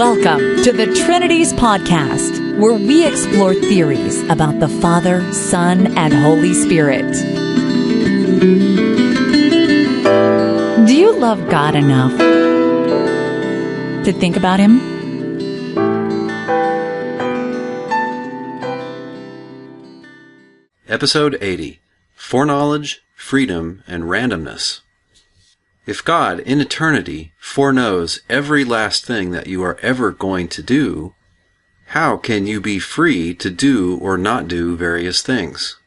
Welcome to the Trinities podcast, where we explore theories about the Father, Son, and Holy Spirit. Do you love God enough to think about Him? Episode 80. Foreknowledge, Freedom, and Randomness. If God, in eternity, foreknows every last thing that you are ever going to do, how can you be free to do or not do various things?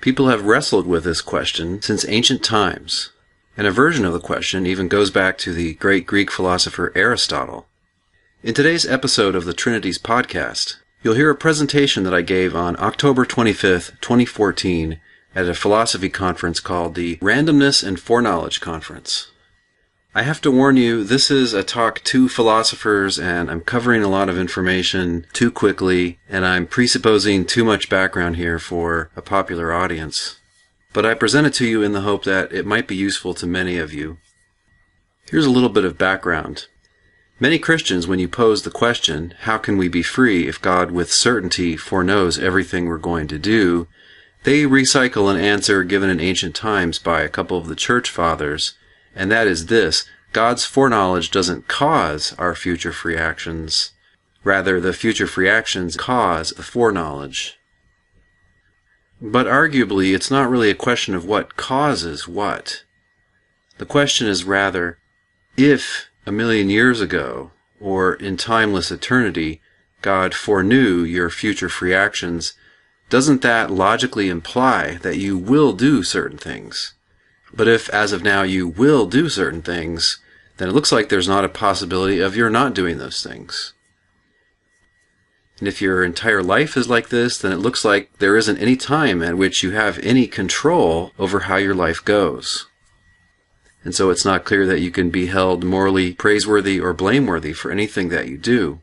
People have wrestled with this question since ancient times, and a version of the question even goes back to the great Greek philosopher Aristotle. In today's episode of the Trinities podcast, you'll hear a presentation that I gave on October 25th, 2014, at a philosophy conference called the Randomness and Foreknowledge Conference. I have to warn you, this is a talk to philosophers, and I'm covering a lot of information too quickly, and I'm presupposing too much background here for a popular audience. But I present it to you in the hope that it might be useful to many of you. Here's a little bit of background. Many Christians, when you pose the question, how can we be free if God with certainty foreknows everything we're going to do, they recycle an answer given in ancient times by a couple of the church fathers, and that is this: God's foreknowledge doesn't cause our future free actions. Rather, the future free actions cause the foreknowledge. But arguably, it's not really a question of what causes what. The question is rather, if a million years ago, or in timeless eternity, God foreknew your future free actions, doesn't that logically imply that you will do certain things? But if, as of now, you will do certain things, then it looks like there's not a possibility of your not doing those things. And if your entire life is like this, then it looks like there isn't any time at which you have any control over how your life goes. And so it's not clear that you can be held morally praiseworthy or blameworthy for anything that you do.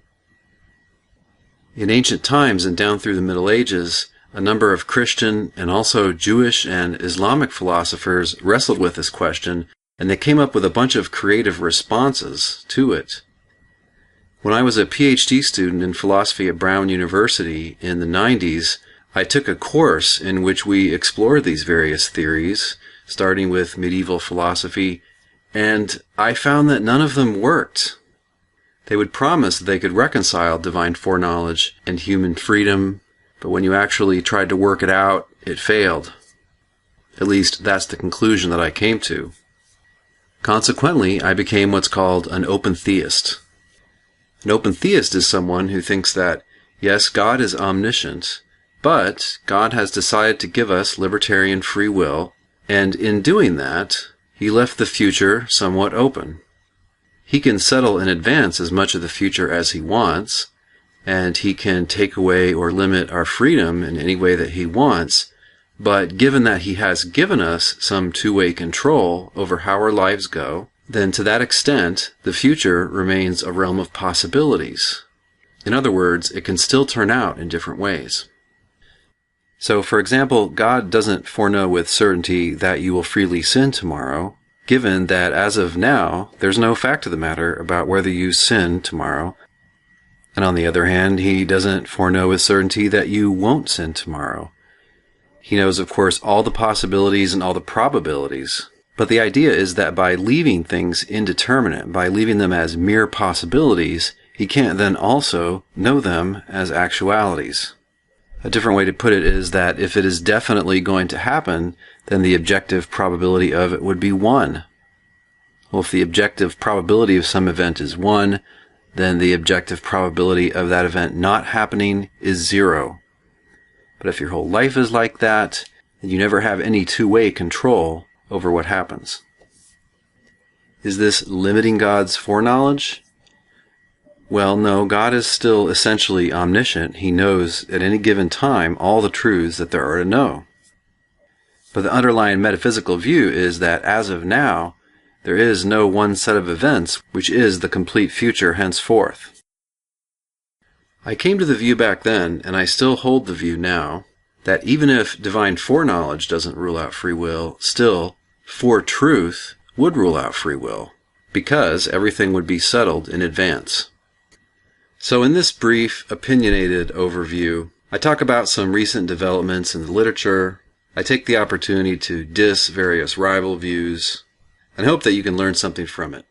In ancient times and down through the Middle Ages, a number of Christian and also Jewish and Islamic philosophers wrestled with this question, and they came up with a bunch of creative responses to it. When I was a PhD student in philosophy at Brown University in the 90s, I took a course in which we explored these various theories, starting with medieval philosophy, and I found that none of them worked. They would promise that they could reconcile divine foreknowledge and human freedom, but when you actually tried to work it out, it failed. At least, that's the conclusion that I came to. Consequently, I became what's called an open theist. An open theist is someone who thinks that, yes, God is omniscient, but God has decided to give us libertarian free will, and in doing that, He left the future somewhat open. He can settle in advance as much of the future as He wants, and He can take away or limit our freedom in any way that He wants, but given that He has given us some two-way control over how our lives go, then to that extent, the future remains a realm of possibilities. In other words, it can still turn out in different ways. So, for example, God doesn't foreknow with certainty that you will freely sin tomorrow, given that as of now, there's no fact of the matter about whether you sin tomorrow. And on the other hand, He doesn't foreknow with certainty that you won't sin tomorrow. He knows, of course, all the possibilities and all the probabilities. But the idea is that by leaving things indeterminate, by leaving them as mere possibilities, He can't then also know them as actualities. A different way to put it is that if it is definitely going to happen, then the objective probability of it would be 1. Well, if the objective probability of some event is 1, then the objective probability of that event not happening is 0. But if your whole life is like that, then you never have any two-way control over what happens. Is this limiting God's foreknowledge? Well, no, God is still essentially omniscient. He knows at any given time all the truths that there are to know. But the underlying metaphysical view is that as of now, there is no one set of events which is the complete future henceforth. I came to the view back then, and I still hold the view now, that even if divine foreknowledge doesn't rule out free will, still, foretruth would rule out free will, because everything would be settled in advance. So in this brief, opinionated overview, I talk about some recent developments in the literature. I take the opportunity to diss various rival views, and hope that you can learn something from it.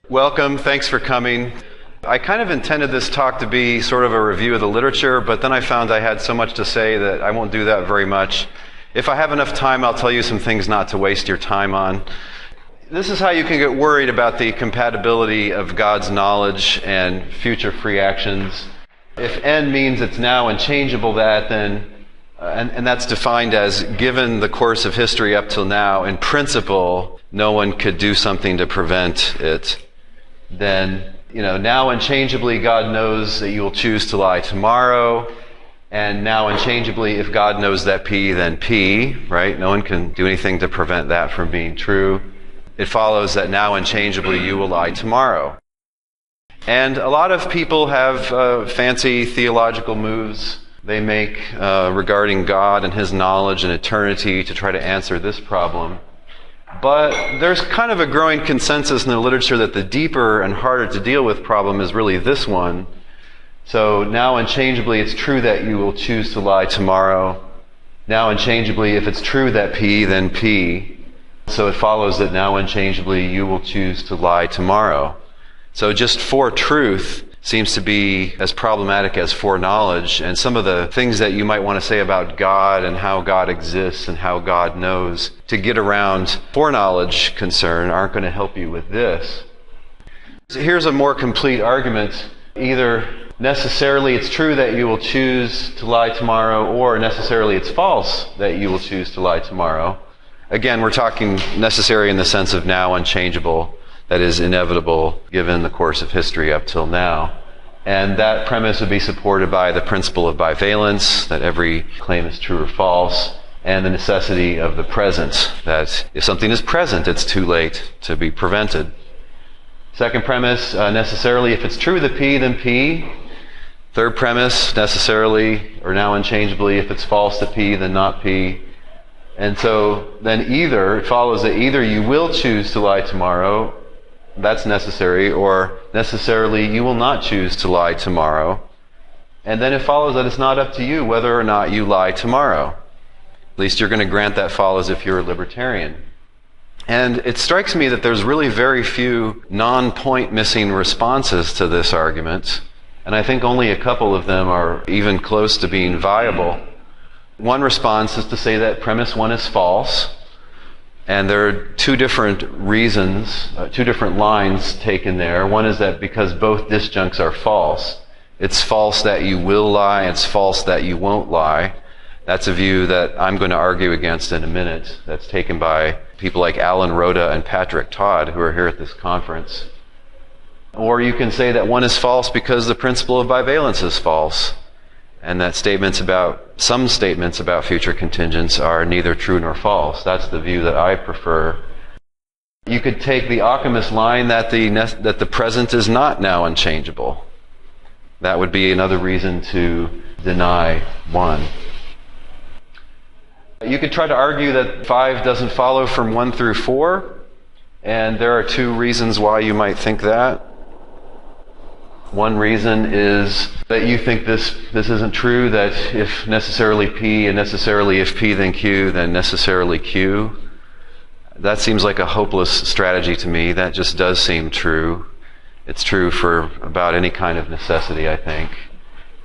Welcome, thanks for coming. I kind of intended this talk to be sort of a review of the literature, but then I found I had so much to say that I won't do that very much. If I have enough time, I'll tell you some things not to waste your time on. This is how you can get worried about the compatibility of God's knowledge and future free actions. If N means it's now and changeable that, then, and that's defined as given the course of history up till now, in principle, no one could do something to prevent it, then, now unchangeably God knows that you will choose to lie tomorrow, and now unchangeably if God knows that P, then P, right? No one can do anything to prevent that from being true. It follows that now unchangeably you will lie tomorrow. And a lot of people have fancy theological moves they make regarding God and His knowledge and eternity to try to answer this problem. But there's kind of a growing consensus in the literature that the deeper and harder to deal with problem is really this one. So now unchangeably it's true that you will choose to lie tomorrow. Now unchangeably if it's true that P, then P. So it follows that now unchangeably you will choose to lie tomorrow. So just for truth seems to be as problematic as foreknowledge, and some of the things that you might want to say about God and how God exists and how God knows to get around foreknowledge concern aren't going to help you with this. So here's a more complete argument. Either necessarily it's true that you will choose to lie tomorrow, or necessarily it's false that you will choose to lie tomorrow. Again, we're talking necessary in the sense of now unchangeable, that is inevitable given the course of history up till now. And that premise would be supported by the principle of bivalence, that every claim is true or false, and the necessity of the present, that if something is present, it's too late to be prevented. Second premise, necessarily if it's true the P, then P. Third premise, necessarily, or now unchangeably, if it's false the P, then not P. And so then it follows that either you will choose to lie tomorrow, that's necessary, or necessarily you will not choose to lie tomorrow. And then it follows that it's not up to you whether or not you lie tomorrow. At least you're going to grant that follows if you're a libertarian. And it strikes me that there's really very few non-point missing responses to this argument, and I think only a couple of them are even close to being viable. One response is to say that premise one is false, and there are two different reasons, two different lines taken there. One is that because both disjuncts are false, it's false that you will lie, it's false that you won't lie. That's a view that I'm going to argue against in a minute. That's taken by people like Alan Rhoda and Patrick Todd, who are here at this conference. Or you can say that one is false because the principle of bivalence is false, and that some statements about future contingents are neither true nor false. That's the view that I prefer. You could take the Occamist line that the present is not now unchangeable. That would be another reason to deny one. You could try to argue that 5 doesn't follow from 1 through 4, and there are two reasons why you might think that. One reason is that you think this isn't true, that if necessarily P and necessarily if P then Q, then necessarily Q. That seems like a hopeless strategy to me. That just does seem true. It's true for about any kind of necessity, I think.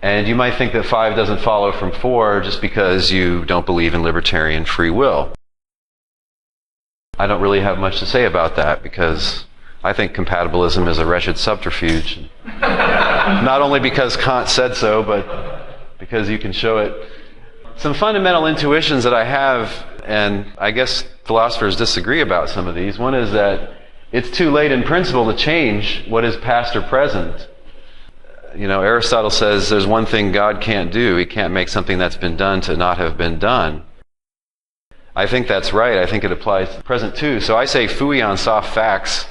And you might think that 5 doesn't follow from 4 just because you don't believe in libertarian free will. I don't really have much to say about that because I think compatibilism is a wretched subterfuge. Not only because Kant said so, but because you can show it. Some fundamental intuitions that I have, and I guess philosophers disagree about some of these. One is that it's too late in principle to change what is past or present. Aristotle says there's one thing God can't do. He can't make something that's been done to not have been done. I think that's right. I think it applies to the present too. So I say phooey on soft facts.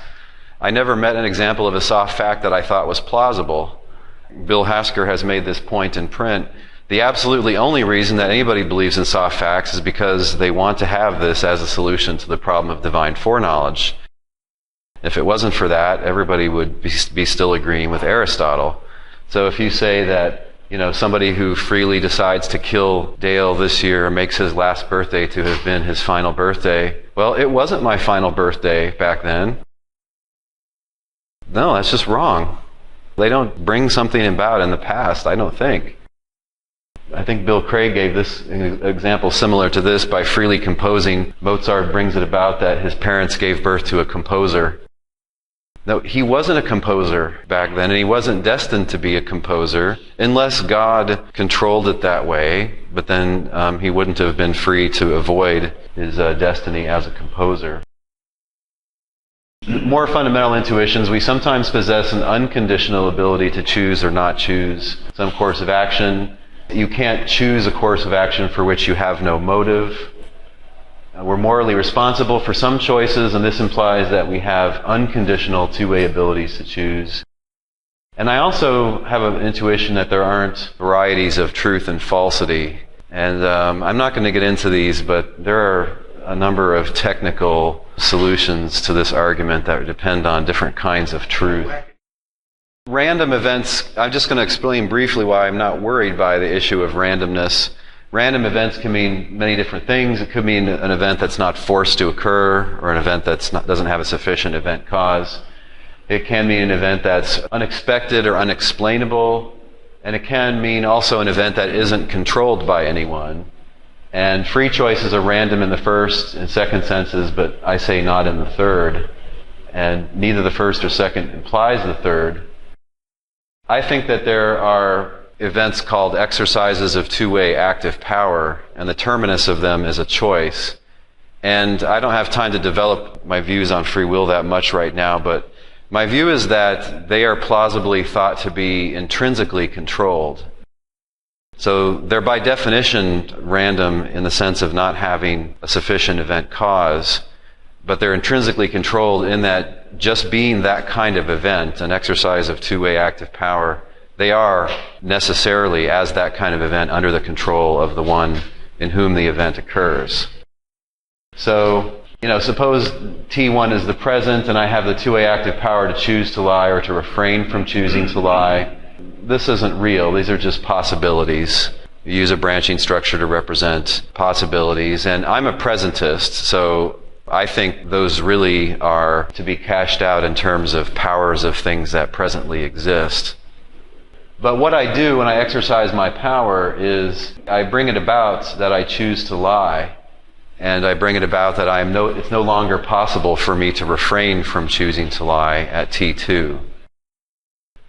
I never met an example of a soft fact that I thought was plausible. Bill Hasker has made this point in print. The absolutely only reason that anybody believes in soft facts is because they want to have this as a solution to the problem of divine foreknowledge. If it wasn't for that, everybody would be still agreeing with Aristotle. So if you say that, somebody who freely decides to kill Dale this year makes his last birthday to have been his final birthday, well, it wasn't my final birthday back then. No, that's just wrong. They don't bring something about in the past, I don't think. I think Bill Craig gave this example similar to this by freely composing. Mozart brings it about that his parents gave birth to a composer. No, he wasn't a composer back then, and he wasn't destined to be a composer unless God controlled it that way, but then he wouldn't have been free to avoid his destiny as a composer. More fundamental intuitions, we sometimes possess an unconditional ability to choose or not choose some course of action. You can't choose a course of action for which you have no motive. We're morally responsible for some choices, and this implies that we have unconditional two-way abilities to choose. And I also have an intuition that there aren't varieties of truth and falsity. And I'm not going to get into these, but there are a number of technical solutions to this argument that depend on different kinds of truth. Random events, I'm just going to explain briefly why I'm not worried by the issue of randomness. Random events can mean many different things. It could mean an event that's not forced to occur, or an event that doesn't have a sufficient event cause. It can mean an event that's unexpected or unexplainable, and it can mean also an event that isn't controlled by anyone. And free choices are random in the first and second senses, but I say not in the third. And neither the first or second implies the third. I think that there are events called exercises of two-way active power, and the terminus of them is a choice. And I don't have time to develop my views on free will that much right now, but my view is that they are plausibly thought to be intrinsically controlled. So they're by definition random in the sense of not having a sufficient event cause, but they're intrinsically controlled in that just being that kind of event, an exercise of two-way active power, they are necessarily, as that kind of event, under the control of the one in whom the event occurs. So, suppose T1 is the present and I have the two-way active power to choose to lie or to refrain from choosing to lie. This isn't real. These are just possibilities. You use a branching structure to represent possibilities. And I'm a presentist, so I think those really are to be cashed out in terms of powers of things that presently exist. But what I do when I exercise my power is I bring it about that I choose to lie. And I bring it about that it's no longer possible for me to refrain from choosing to lie at T2.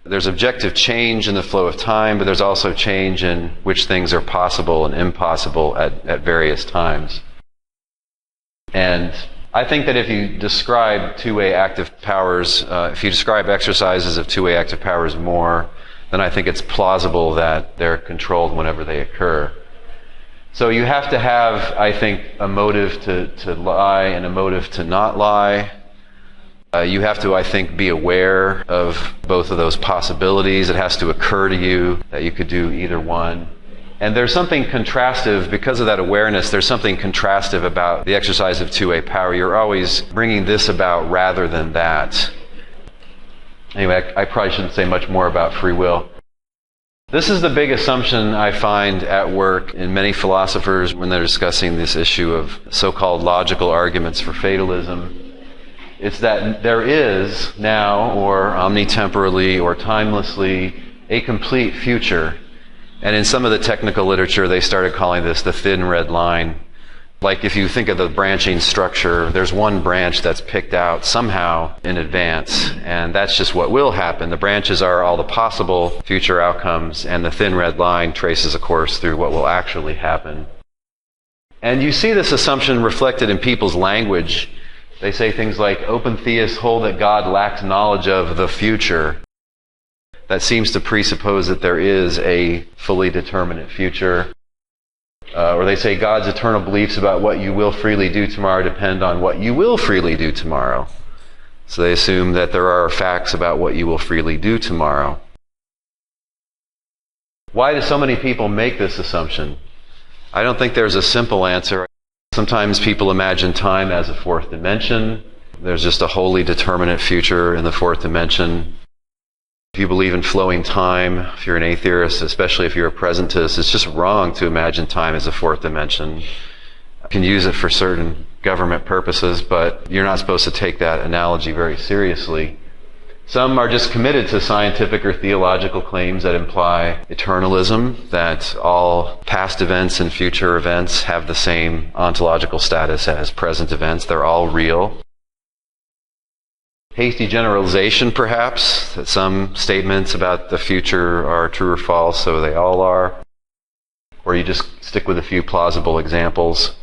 There's objective change in the flow of time, but there's also change in which things are possible and impossible at various times. And I think that if you describe two-way active powers, if you describe exercises of two-way active powers more, then I think it's plausible that they're controlled whenever they occur. So you have to have, I think, a motive to lie and a motive to not lie. You have to, I think, be aware of both of those possibilities. It has to occur to you that you could do either one. And there's something contrastive, because of that awareness, there's something contrastive about the exercise of two-way power. You're always bringing this about rather than that. Anyway, I probably shouldn't say much more about free will. This is the big assumption I find at work in many philosophers when they're discussing this issue of so-called logical arguments for fatalism. It's that there is now, or omnitemporally, or timelessly, a complete future. And in some of the technical literature, they started calling this the thin red line. Like if you think of the branching structure, there's one branch that's picked out somehow in advance, and that's just what will happen. The branches are all the possible future outcomes, and the thin red line traces a course through what will actually happen. And you see this assumption reflected in people's language. They say things like, open theists hold that God lacks knowledge of the future. That seems to presuppose that there is a fully determinate future. Or they say God's eternal beliefs about what you will freely do tomorrow depend on what you will freely do tomorrow. So they assume that there are facts about what you will freely do tomorrow. Why do so many people make this assumption? I don't think there's a simple answer. Sometimes people imagine time as a fourth dimension. there's just a wholly determinate future in the fourth dimension. If you believe in flowing time, if you're an atheist, especially if you're a presentist, it's just wrong to imagine time as a fourth dimension. You can use it for certain government purposes, but you're not supposed to take that analogy very seriously. Some are just committed to scientific or theological claims that imply eternalism, that all past events and future events have the same ontological status as present events. They're all real. Hasty generalization, perhaps, that some statements about the future are true or false, so they all are. Or you just stick with a few plausible examples.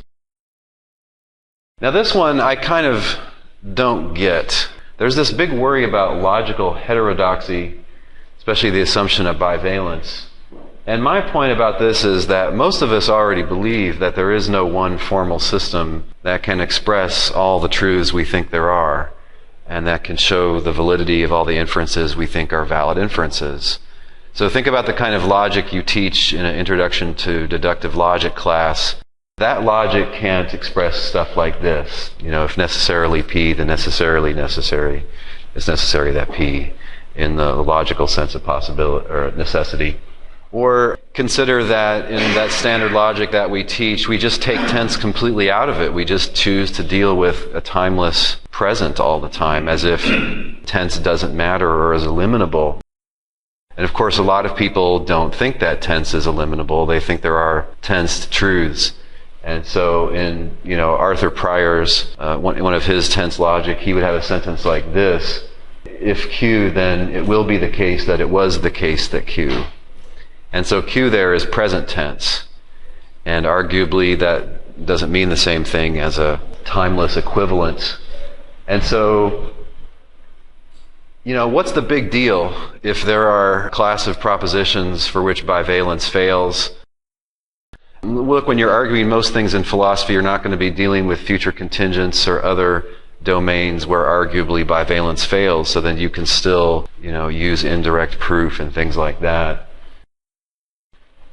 Now this one I kind of don't get. There's this big worry about logical heterodoxy, especially the assumption of bivalence. And my point about this is that most of us already believe that there is no one formal system that can express all the truths we think there are, and that can show the validity of all the inferences we think are valid inferences. So think about the kind of logic you teach in an introduction to deductive logic class. That logic can't express stuff like this. If necessarily P, then necessarily necessary. It's necessary that P in the logical sense of possibility or necessity. Or consider that in that standard logic that we teach, we just take tense completely out of it. We just choose to deal with a timeless present all the time, as if tense doesn't matter or is eliminable. And of course, a lot of people don't think that tense is eliminable. They think there are tensed truths. And so in Arthur Pryor's, one of his tense logic, he would have a sentence like this: if Q, then it will be the case that it was the case that Q. And so Q there is present tense. And arguably that doesn't mean the same thing as a timeless equivalent. And so, what's the big deal if there are a class of propositions for which bivalence fails? Look, when you're arguing most things in philosophy, you're not going to be dealing with future contingents or other domains where arguably bivalence fails, so then you can still, use indirect proof and things like that.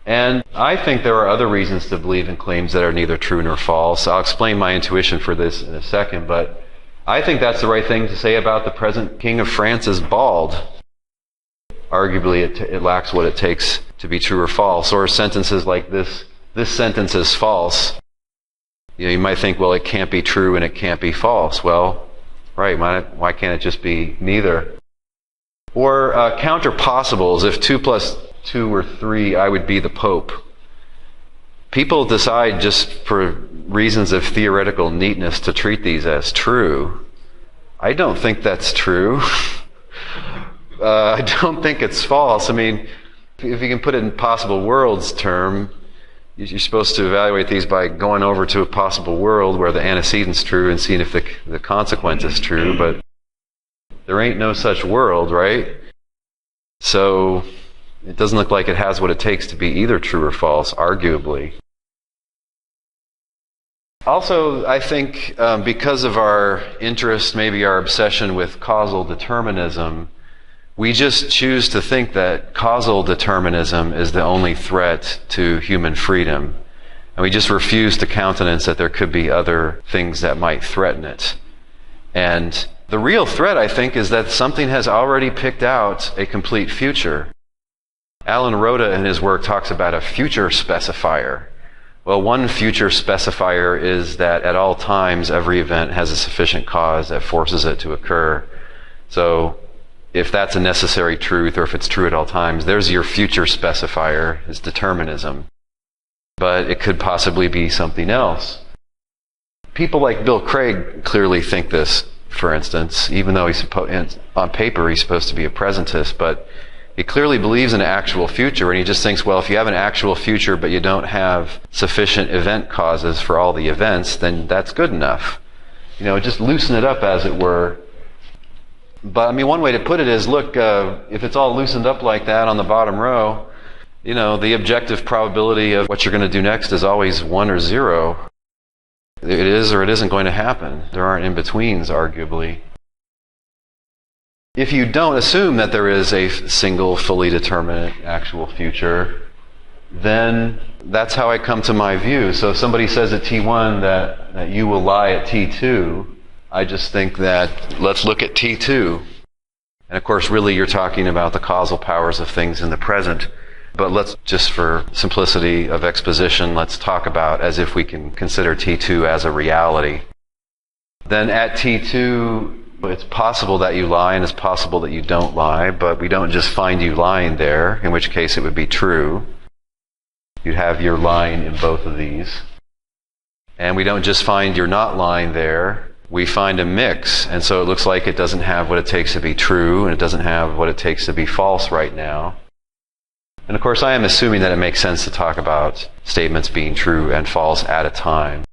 And I think there are other reasons to believe in claims that are neither true nor false. I'll explain my intuition for this in a second, but I think that's the right thing to say about the present King of France is bald. Arguably, it lacks what it takes to be true or false. Or sentences like this sentence is false. You might think, well, it can't be true and it can't be false. Well, right, why can't it just be neither? Or counter possibles. If 2 plus 2 were 3, I would be the Pope. People decide just for reasons of theoretical neatness to treat these as true. I don't think that's true. I don't think it's false. I mean, if you can put it in possible worlds term, you're supposed to evaluate these by going over to a possible world where the antecedent's true and seeing if the consequence is true, but there ain't no such world, right? So it doesn't look like it has what it takes to be either true or false, arguably. Also, I think because of our interest, maybe our obsession with causal determinism, we just choose to think that causal determinism is the only threat to human freedom. And we just refuse to countenance that there could be other things that might threaten it. And the real threat, I think, is that something has already picked out a complete future. Alan Rhoda in his work talks about a future specifier. Well, one future specifier is that at all times every event has a sufficient cause that forces it to occur. So if that's a necessary truth, or if it's true at all times, there's your future specifier, is determinism. But it could possibly be something else. People like Bill Craig clearly think this, for instance, even though on paper he's supposed to be a presentist, but he clearly believes in an actual future, and he just thinks, well, if you have an actual future but you don't have sufficient event causes for all the events, then that's good enough. Just loosen it up, as it were. But, one way to put it is, look, if it's all loosened up like that on the bottom row, the objective probability of what you're going to do next is always 1 or 0. It is or it isn't going to happen. There aren't in-betweens, arguably. If you don't assume that there is a single, fully determinate actual future, then that's how I come to my view. So if somebody says at T1 that you will lie at T2, I just think that let's look at T2. And of course, really you're talking about the causal powers of things in the present. But let's, just for simplicity of exposition, let's talk about as if we can consider T2 as a reality. Then at T2, it's possible that you lie and it's possible that you don't lie, but we don't just find you lying there, in which case it would be true. You'd have your lying in both of these. And we don't just find you're not lying there, we find a mix, and so it looks like it doesn't have what it takes to be true, and it doesn't have what it takes to be false right now. And of course, I am assuming that it makes sense to talk about statements being true and false at a time.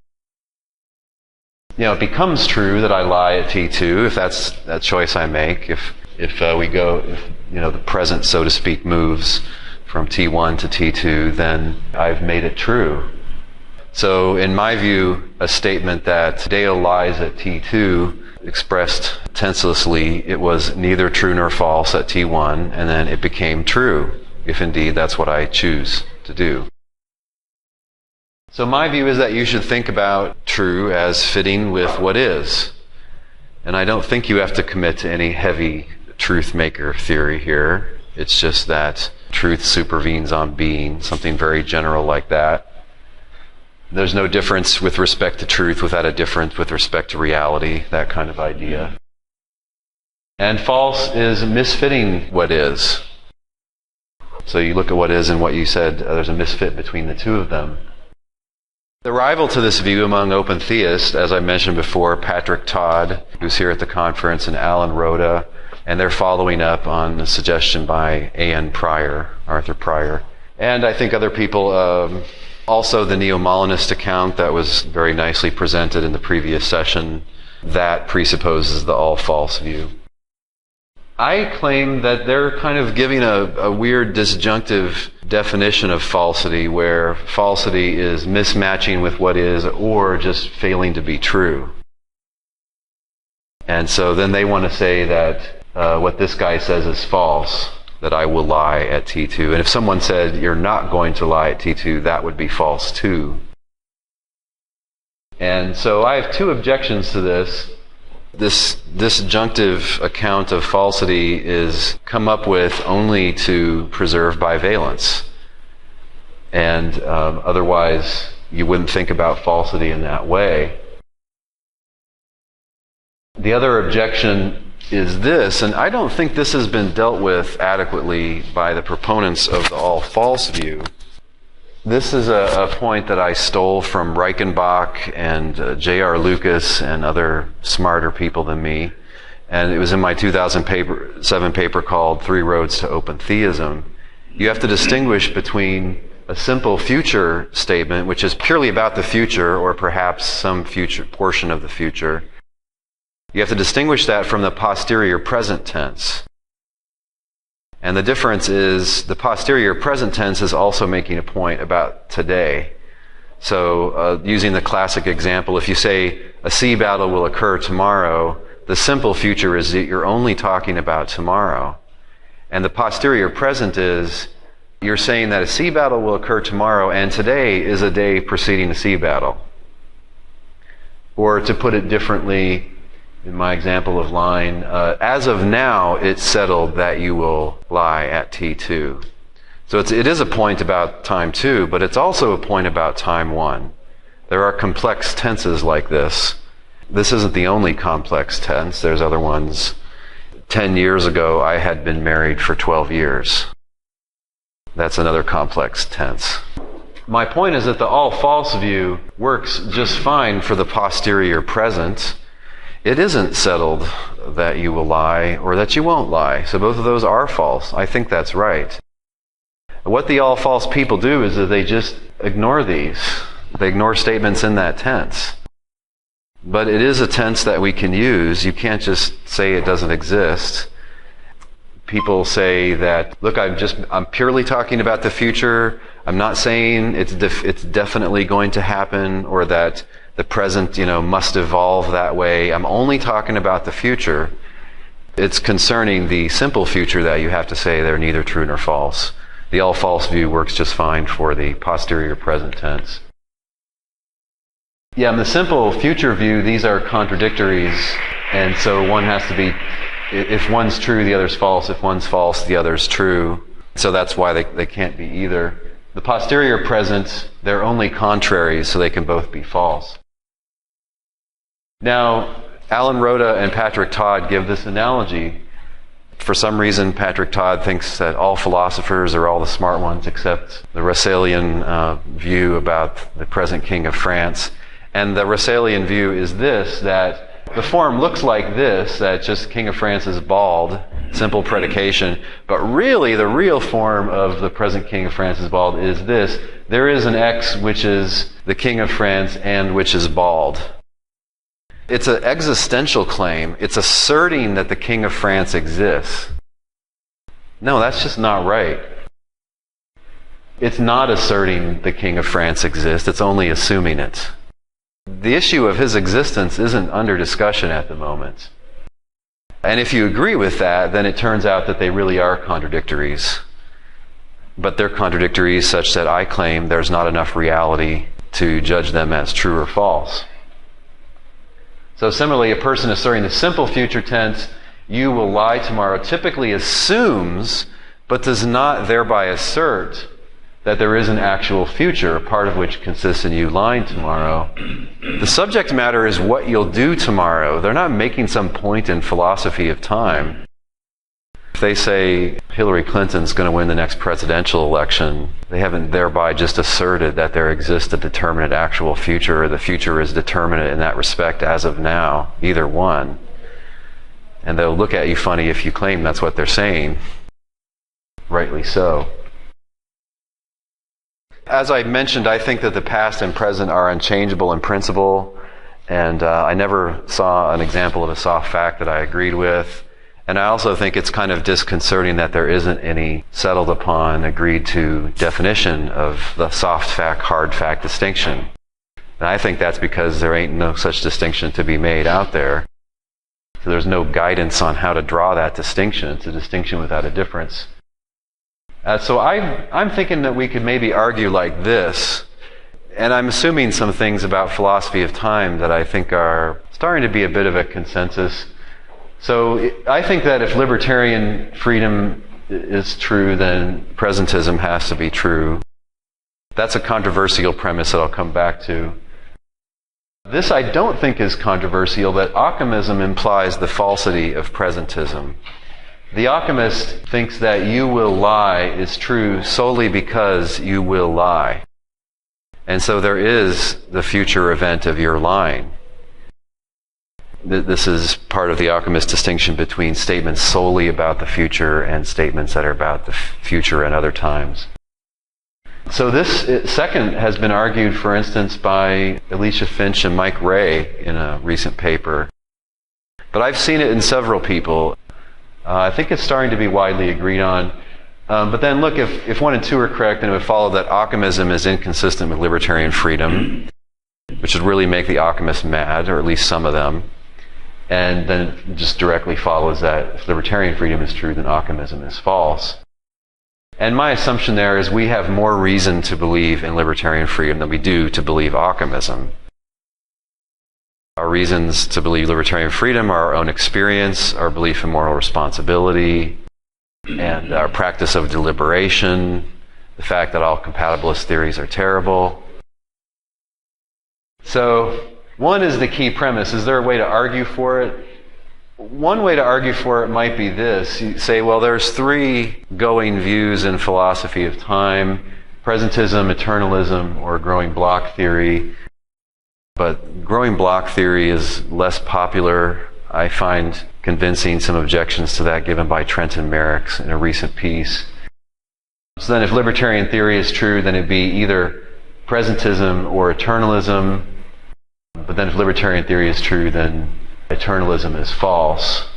It becomes true that I lie at T2 if that's that choice I make. If the present, so to speak, moves from T1 to T2, then I've made it true. So, in my view, a statement that Dale lies at T2, expressed tenselessly, it was neither true nor false at T1, and then it became true, if indeed that's what I choose to do. So my view is that you should think about true as fitting with what is. And I don't think you have to commit to any heavy truth maker theory here. It's just that truth supervenes on being, something very general like that. There's no difference with respect to truth without a difference with respect to reality, that kind of idea. And false is misfitting what is. So you look at what is and what you said, there's a misfit between the two of them. The rival to this view among open theists, as I mentioned before, Patrick Todd, who's here at the conference, and Alan Rhoda, and they're following up on a suggestion by A.N. Pryor, Arthur Pryor. And I think other people, also the neo-Molinist account that was very nicely presented in the previous session, that presupposes the all-false view. I claim that they're kind of giving a weird disjunctive definition of falsity, where falsity is mismatching with what is or just failing to be true. And so then they want to say that what this guy says is false, that I will lie at T2. And if someone said you're not going to lie at T2, that would be false too. And so I have two objections to this. This disjunctive account of falsity is come up with only to preserve bivalence. And otherwise, you wouldn't think about falsity in that way. The other objection is this, and I don't think this has been dealt with adequately by the proponents of the all-false view. This is a point that I stole from Reichenbach and J.R. Lucas and other smarter people than me. And it was in my 2007 paper called 3 Roads to Open Theism. You have to distinguish between a simple future statement, which is purely about the future or perhaps some future portion of the future. You have to distinguish that from the posterior present tense. And the difference is the posterior present tense is also making a point about today. So using the classic example, if you say a sea battle will occur tomorrow, the simple future is that you're only talking about tomorrow. And the posterior present is you're saying that a sea battle will occur tomorrow and today is a day preceding a sea battle. Or to put it differently, in my example of lying, as of now, it's settled that you will lie at T2. So it is a point about time 2, but it's also a point about time 1. There are complex tenses like this. This isn't the only complex tense. There's other ones. 10 years ago, I had been married for 12 years. That's another complex tense. My point is that the all-false view works just fine for the posterior present. It isn't settled that you will lie or that you won't lie. So both of those are false. I think that's right. What the all-false people do is that they just ignore these. They ignore statements in that tense. But it is a tense that we can use. You can't just say it doesn't exist. People say that, look, I'm purely talking about the future. I'm not saying it's definitely going to happen or that the present, must evolve that way. I'm only talking about the future. It's concerning the simple future that you have to say they're neither true nor false. The all-false view works just fine for the posterior present tense. Yeah, in the simple future view, these are contradictories, and so one has to be, if one's true, the other's false. If one's false, the other's true. So that's why they can't be either. The posterior present, they're only contraries, so they can both be false. Now, Alan Rhoda and Patrick Todd give this analogy. For some reason, Patrick Todd thinks that all philosophers are all the smart ones except the Russellian view about the present king of France. And the Russellian view is this, that the form looks like this, that just king of France is bald, simple predication, but really the real form of the present king of France is bald is this. There is an X which is the king of France and which is bald. It's an existential claim. It's asserting that the king of France exists. No, that's just not right. It's not asserting the king of France exists. It's only assuming it. The issue of his existence isn't under discussion at the moment. And if you agree with that, then it turns out that they really are contradictories. But they're contradictories such that I claim there's not enough reality to judge them as true or false. So similarly, a person asserting the simple future tense, you will lie tomorrow, typically assumes, but does not thereby assert, that there is an actual future, part of which consists in you lying tomorrow. The subject matter is what you'll do tomorrow. They're not making some point in philosophy of time. If they say Hillary Clinton's going to win the next presidential election, they haven't thereby just asserted that there exists a determinate actual future, or the future is determinate in that respect as of now, either one. And they'll look at you funny if you claim that's what they're saying. Rightly so. As I mentioned, I think that the past and present are unchangeable in principle, and I never saw an example of a soft fact that I agreed with. And I also think it's kind of disconcerting that there isn't any settled upon, agreed to definition of the soft fact, hard fact distinction. And I think that's because there ain't no such distinction to be made out there. So there's no guidance on how to draw that distinction. It's a distinction without a difference. So I'm thinking that we could maybe argue like this, and I'm assuming some things about philosophy of time that I think are starting to be a bit of a consensus. So I think that if libertarian freedom is true, then presentism has to be true. That's a controversial premise that I'll come back to. This I don't think is controversial, that Ockhamism implies the falsity of presentism. The Occamist thinks that you will lie is true solely because you will lie. And so there is the future event of your lying. This is part of the Occamist distinction between statements solely about the future and statements that are about the future and other times. So this second has been argued, for instance, by Alicia Finch and Mike Ray in a recent paper. But I've seen it in several people. I think it's starting to be widely agreed on. But then look, if 1 and 2 are correct, then it would follow that Occamism is inconsistent with libertarian freedom, which would really make the Occamists mad, or at least some of them. And then it just directly follows that if libertarian freedom is true, then Occamism is false. And my assumption there is we have more reason to believe in libertarian freedom than we do to believe Occamism. Our reasons to believe libertarian freedom are our own experience, our belief in moral responsibility, and our practice of deliberation, the fact that all compatibilist theories are terrible. So, one is the key premise. Is there a way to argue for it? One way to argue for it might be this. You say, well, there's 3 going views in philosophy of time: presentism, eternalism, or growing block theory. But growing block theory is less popular. I find convincing some objections to that given by Trenton Merricks in a recent piece. So then if libertarian theory is true, then it'd be either presentism or eternalism. But then if libertarian theory is true, then eternalism is false.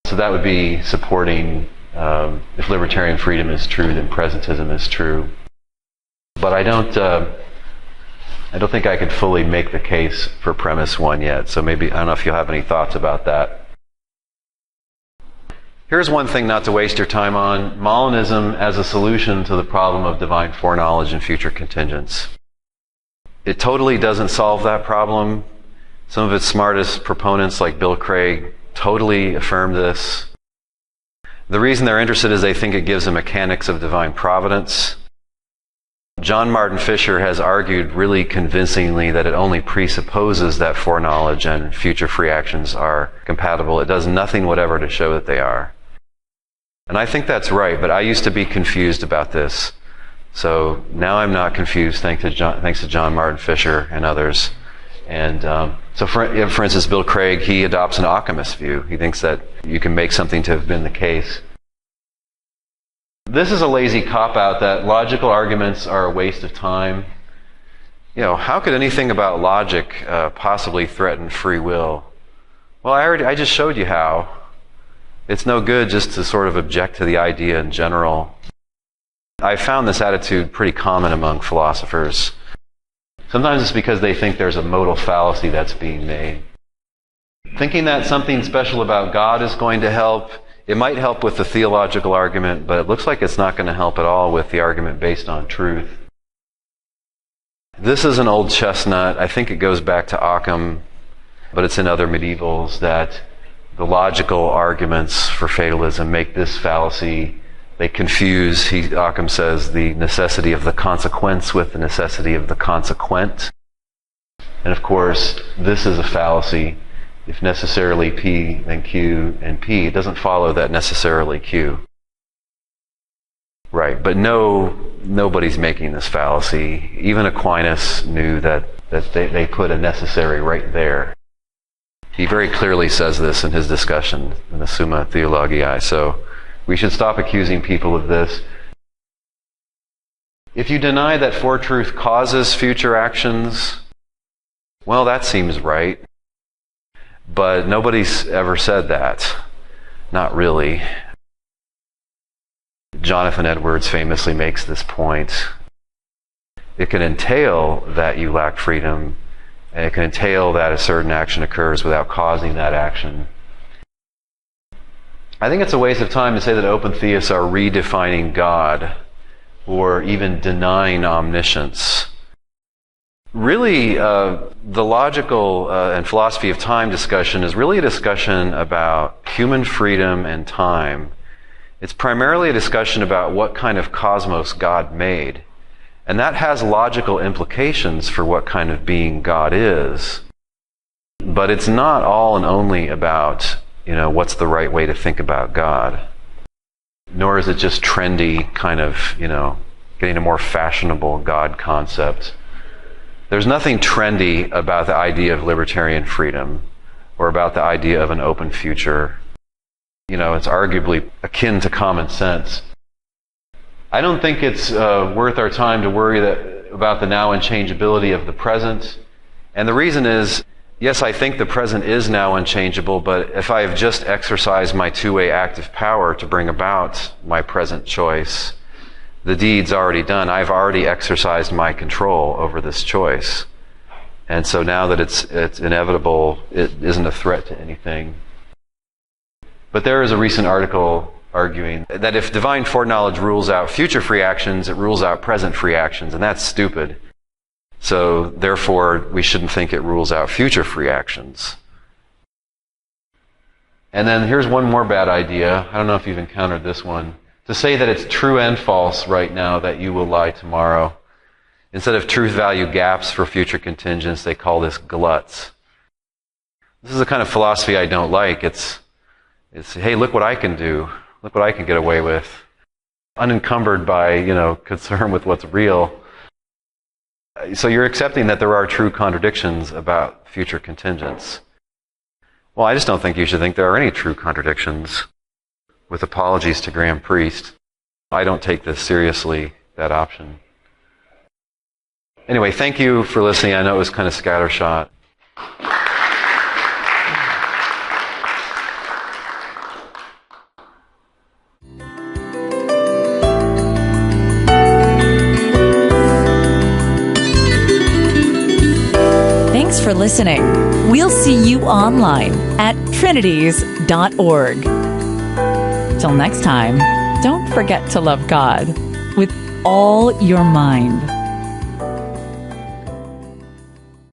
So that would be supporting, if libertarian freedom is true, then presentism is true. But I don't think I could fully make the case for premise 1 yet. So maybe, I don't know if you'll have any thoughts about that. Here's one thing not to waste your time on: Molinism as a solution to the problem of divine foreknowledge and future contingents. It totally doesn't solve that problem. Some of its smartest proponents, like Bill Craig, totally affirm this. The reason they're interested is they think it gives the mechanics of divine providence. John Martin Fisher has argued really convincingly that it only presupposes that foreknowledge and future free actions are compatible. It does nothing whatever to show that they are. And I think that's right, but I used to be confused about this. So now I'm not confused, thanks to John Martin Fisher and others. And so for instance, Bill Craig, he adopts an Occamist view. He thinks that you can make something to have been the case. This is a lazy cop-out that logical arguments are a waste of time. How could anything about logic possibly threaten free will? Well, I just showed you how. It's no good just to sort of object to the idea in general. I found this attitude pretty common among philosophers. Sometimes it's because they think there's a modal fallacy that's being made. Thinking that something special about God is going to help, it might help with the theological argument, but it looks like it's not going to help at all with the argument based on truth. This is an old chestnut. I think it goes back to Occam, but it's in other medievals, that the logical arguments for fatalism make this fallacy. They confuse, Occam says, the necessity of the consequence with the necessity of the consequent. And of course, this is a fallacy. If necessarily P, then Q, and P, it doesn't follow that necessarily Q. Right, but nobody's making this fallacy. Even Aquinas knew that they put a necessary right there. He very clearly says this in his discussion in the Summa Theologii, so we should stop accusing people of this. If you deny that foretruth causes future actions, well, that seems right. But nobody's ever said that. Not really. Jonathan Edwards famously makes this point. It can entail that you lack freedom, and it can entail that a certain action occurs without causing that action. I think it's a waste of time to say that open theists are redefining God or even denying omniscience. Really, the logical and philosophy of time discussion is really a discussion about human freedom and time. It's primarily a discussion about what kind of cosmos God made. And that has logical implications for what kind of being God is. But it's not all and only about, what's the right way to think about God. Nor is it just trendy, kind of, getting a more fashionable God concept. There's nothing trendy about the idea of libertarian freedom or about the idea of an open future. It's arguably akin to common sense. I don't think it's worth our time to worry about the now unchangeability of the present. And the reason is, yes, I think the present is now unchangeable, but if I have just exercised my two-way active power to bring about my present choice, the deed's already done. I've already exercised my control over this choice. And so now that it's inevitable, it isn't a threat to anything. But there is a recent article arguing that if divine foreknowledge rules out future free actions, it rules out present free actions, and that's stupid. So therefore, we shouldn't think it rules out future free actions. And then here's one more bad idea. I don't know if you've encountered this one. To say that it's true and false right now that you will lie tomorrow. Instead of truth value gaps for future contingents, they call this gluts. This is the kind of philosophy I don't like. It's hey, look what I can do. Look what I can get away with. Unencumbered by, concern with what's real. So you're accepting that there are true contradictions about future contingents. Well, I just don't think you should think there are any true contradictions. With apologies to Graham Priest, I don't take this seriously, that option. Anyway, thank you for listening. I know it was kind of scattershot. Thanks for listening. We'll see you online at trinities.org. Till next time, don't forget to love God with all your mind.